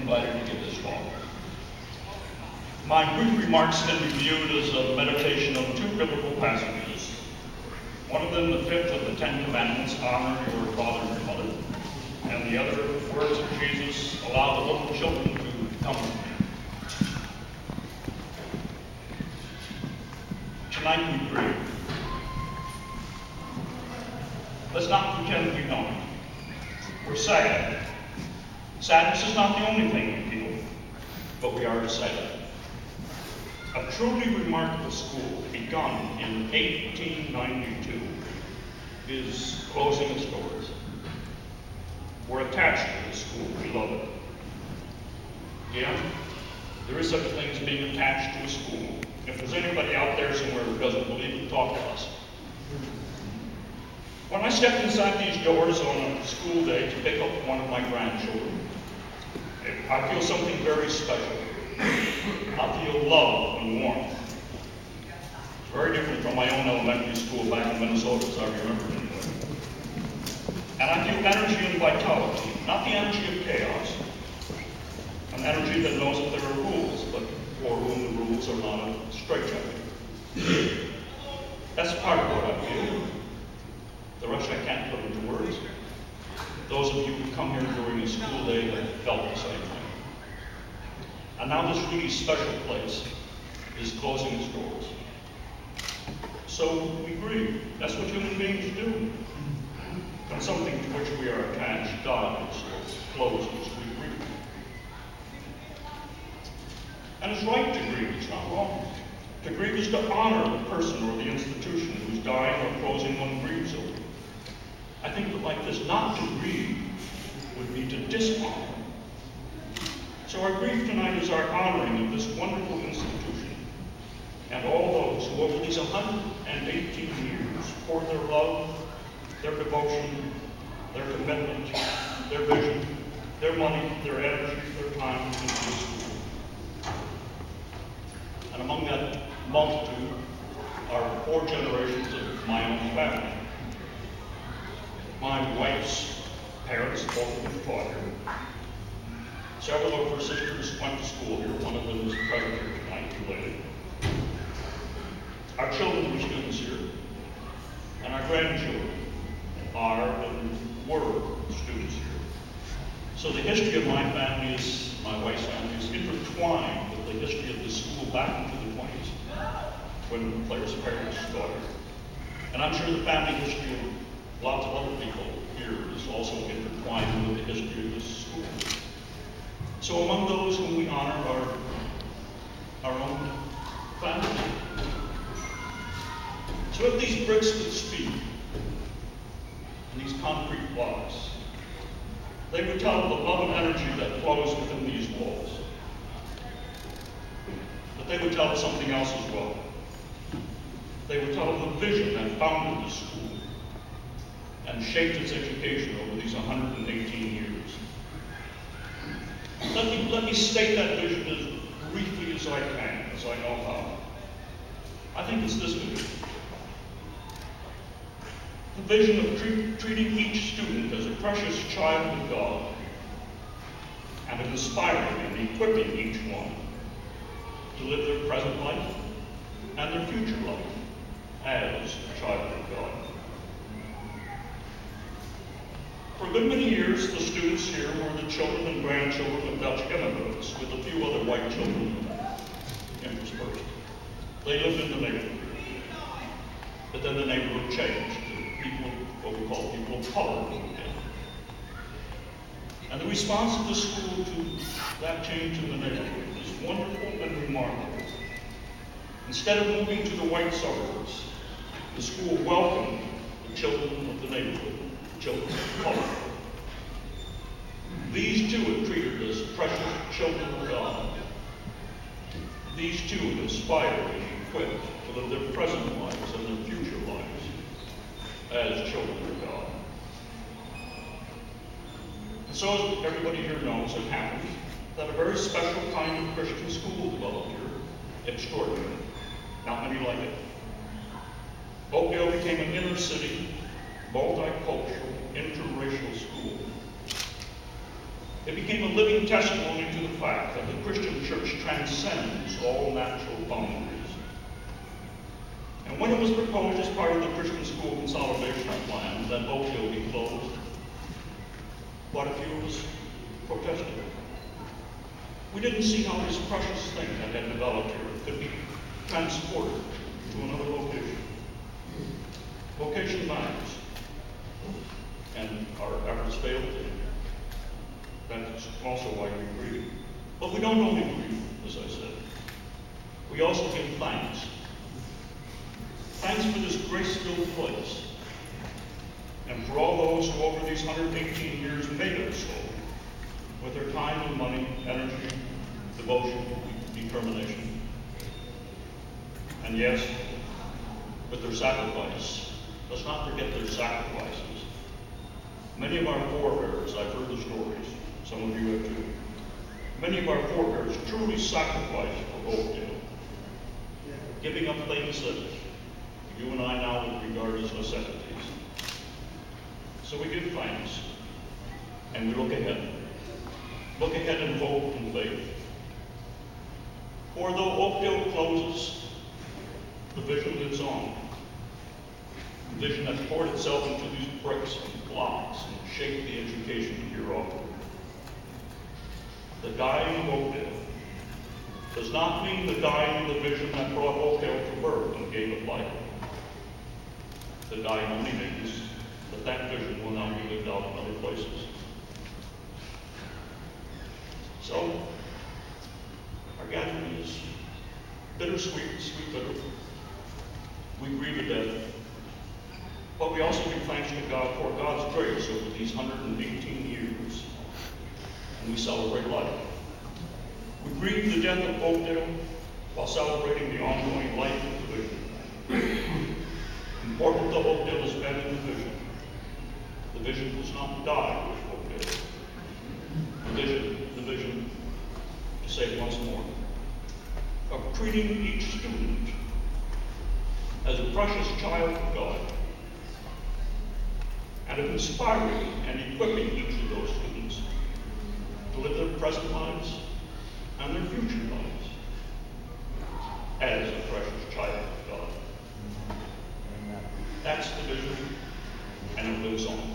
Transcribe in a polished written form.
invited to give this talk. My brief remarks can be viewed as a meditation on two biblical passages. One of them, the fifth of the Ten Commandments, honor your father and your mother. And the other, words of Jesus, allow the little children to come with me. Tonight we grieve. Let's not pretend we don't. We're sad. Sadness is not the only thing we feel, but we are sad. A truly remarkable school, begun in 1892, is closing its doors. We're attached to this school. We love it. Yeah, there is such a thing as being attached to a school. If there's anybody out there somewhere who doesn't believe it, talk to us. When I step inside these doors on a school day to pick up one of my grandchildren, I feel something very special. I feel love and warmth. It's very different from my own elementary school back in Minnesota, as I remember it. And I feel energy and vitality, not the energy of chaos. An energy that knows that there are rules, but for whom the rules are not a straitjacket. That's part of what I feel. The rest I can't put into words. Those of you who come here during a school day have felt the same thing. And now this really special place is closing its doors. So we grieve. That's what human beings do. When something to which we are attached dies or closes, we grieve. And it's right to grieve, it's not wrong. To grieve is to honor the person or the institution who's dying or closing one grieves over. I think that like this, not to grieve would be to dishonor. So our grief tonight is our honoring of this wonderful institution and all those who over these 118 years poured their love, their devotion, their commitment, their vision, their money, their energy, their time into this school. And among that multitude are 4 generations of my own family. My wife's parents, both of them taught here. Several of her sisters went to school here. One of them is present here tonight, related. Our children were students here, and our grandchildren are and were students here. So the history of my family is, my wife's family, is intertwined with the history of the school back into the 20s, when Claire's parents taught here. And I'm sure the family history of lots of other people here is also intertwined with the history of this school. So among those whom we honor are our own family. So if these bricks could speak, and these concrete blocks, they would tell of the love and energy that flows within these walls. But they would tell of something else as well. They would tell of the vision that founded the school and shaped its education over these 118 years. Let me state that vision as briefly as I can, as I know how. I think it's this vision. The vision of treating each student as a precious child of God, and of inspiring and equipping each one to live their present life and their future life as a child of God. For a good many years, the students here were the children and grandchildren of Dutch immigrants, with a few other white children interspersed. They lived in the neighborhood. But then the neighborhood changed to people, what we call people of color, moved in. And the response of the school to that change in the neighborhood is wonderful and remarkable. Instead of moving to the white suburbs, the school welcomed the children of the neighborhood, children of color. These too are treated as precious children of God. These too are inspired and equipped to live their present lives and their future lives as children of God. And so, as everybody here knows, it happens that a very special kind of Christian school developed here. Extraordinary. Not many like it. Oakdale became an inner city, multicultural, interracial school. It became a living testimony to the fact that the Christian church transcends all natural boundaries. And when it was proposed as part of the Christian school consolidation plan that Oakdale be closed, quite a few of us protested. We didn't see how this precious thing that had developed here could be transported to another location. Location matters. And our efforts failed. That's also why we grieve. But we don't only grieve, as I said. We also give thanks. Thanks for this grace-filled place. And for all those who over these 118 years made it so, with their time and money, energy, devotion, determination. And yes, with their sacrifice. Let's not forget their sacrifices. Many of our forebears, I've heard the stories, some of you have too. Many of our forebears truly sacrificed for Oakdale, giving up things that you and I now would regard as necessities. So we give thanks, and we look ahead. Look ahead in hope and faith. For though Oakdale closes, the vision lives on. The vision that poured itself into these bricks and blocks and shaped the education here offered. The dying of Oakdale does not mean the dying of the vision that brought Oakdale to birth and gave it life. The dying only means that that vision will now be lived out in other places. So, our gathering is bittersweet, sweet bitter. We grieve a death. But we also give thanks to God for God's grace over these 118 years. And we celebrate life. We grieve the death of Oakdale while celebrating the ongoing life of the vision. Important to Oakdale has been in the vision. The vision does not die with Oakdale. The vision, to say it once more, of treating each student as a precious child of God, and of inspiring and equipping each of those students to live their present lives and their future lives as a precious child of God. That's the vision, and it lives on.